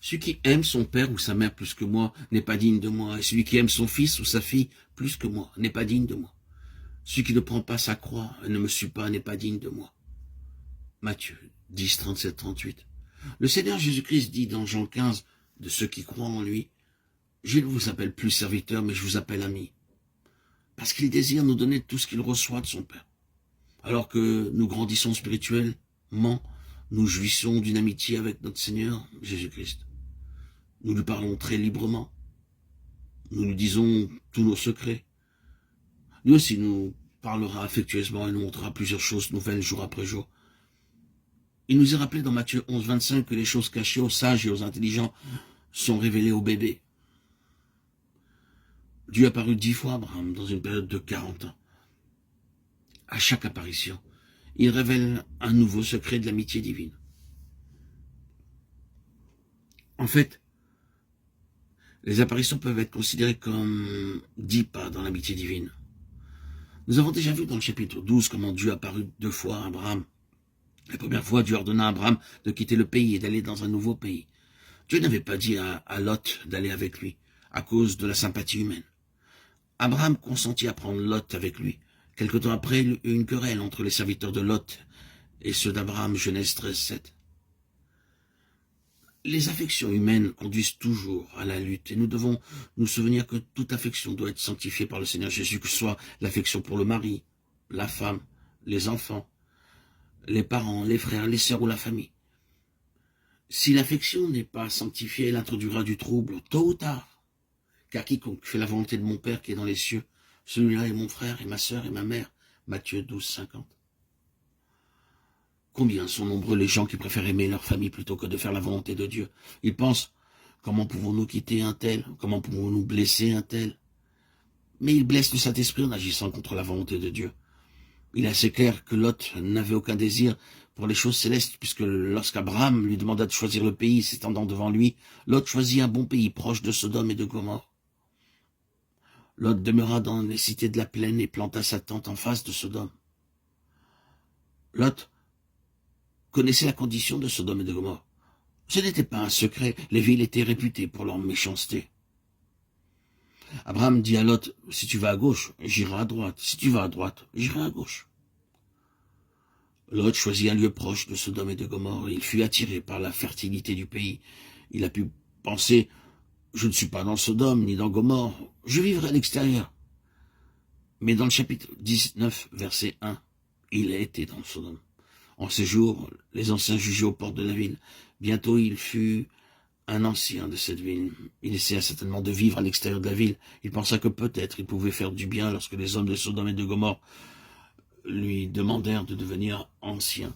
Celui qui aime son père ou sa mère plus que moi n'est pas digne de moi. Et celui qui aime son fils ou sa fille plus que moi n'est pas digne de moi. Celui qui ne prend pas sa croix et ne me suit pas n'est pas digne de moi. Matthieu 10, 37, 38. Le Seigneur Jésus-Christ dit dans Jean 15 de ceux qui croient en lui, « Je ne vous appelle plus serviteur, mais je vous appelle ami. » Parce qu'il désire nous donner tout ce qu'il reçoit de son Père. Alors que nous grandissons spirituellement, nous jouissons d'une amitié avec notre Seigneur Jésus-Christ. Nous lui parlons très librement. Nous lui disons tous nos secrets. Lui aussi nous parlera affectueusement et nous montrera plusieurs choses nouvelles jour après jour. Il nous est rappelé dans Matthieu 11, 25 que les choses cachées aux sages et aux intelligents sont révélées aux bébés. Dieu a apparu 10 fois à Abraham dans une période de 40 ans. À chaque apparition, il révèle un nouveau secret de l'amitié divine. En fait, les apparitions peuvent être considérées comme 10 pas dans l'amitié divine. Nous avons déjà vu dans le chapitre 12 comment Dieu a apparu 2 fois à Abraham. La première fois, Dieu ordonna à Abraham de quitter le pays et d'aller dans un nouveau pays. Dieu n'avait pas dit à Lot d'aller avec lui, à cause de la sympathie humaine. Abraham consentit à prendre Lot avec lui. Quelque temps après, il eut une querelle entre les serviteurs de Lot et ceux d'Abraham, Genèse 13, 7. Les affections humaines conduisent toujours à la lutte et nous devons nous souvenir que toute affection doit être sanctifiée par le Seigneur Jésus, que ce soit l'affection pour le mari, la femme, les enfants, les parents, les frères, les sœurs ou la famille. Si l'affection n'est pas sanctifiée, elle introduira du trouble, tôt ou tard. Car quiconque fait la volonté de mon Père qui est dans les cieux, celui-là est mon frère et ma sœur et ma mère. Matthieu 12, 50. Combien sont nombreux les gens qui préfèrent aimer leur famille plutôt que de faire la volonté de Dieu? Ils pensent, comment pouvons-nous quitter un tel? Comment pouvons-nous blesser un tel? Mais ils blessent le Saint-Esprit en agissant contre la volonté de Dieu. Il est assez clair que Lot n'avait aucun désir pour les choses célestes, puisque lorsqu'Abraham lui demanda de choisir le pays s'étendant devant lui, Lot choisit un bon pays proche de Sodome et de Gomorrhe. Lot demeura dans les cités de la plaine et planta sa tente en face de Sodome. Lot connaissait la condition de Sodome et de Gomorrhe. Ce n'était pas un secret, les villes étaient réputées pour leur méchanceté. Abraham dit à Lot, si tu vas à gauche, j'irai à droite. Si tu vas à droite, j'irai à gauche. Lot choisit un lieu proche de Sodome et de Gomorrhe. Il fut attiré par la fertilité du pays. Il a pu penser, je ne suis pas dans Sodome ni dans Gomorrhe, je vivrai à l'extérieur. Mais dans le chapitre 19, verset 1, il a été dans Sodome. En ces jours, les anciens jugeaient aux portes de la ville. Bientôt, il fut un ancien de cette ville. Il essaya certainement de vivre à l'extérieur de la ville. Il pensa que peut-être il pouvait faire du bien lorsque les hommes de Sodome et de Gomorrhe lui demandèrent de devenir ancien.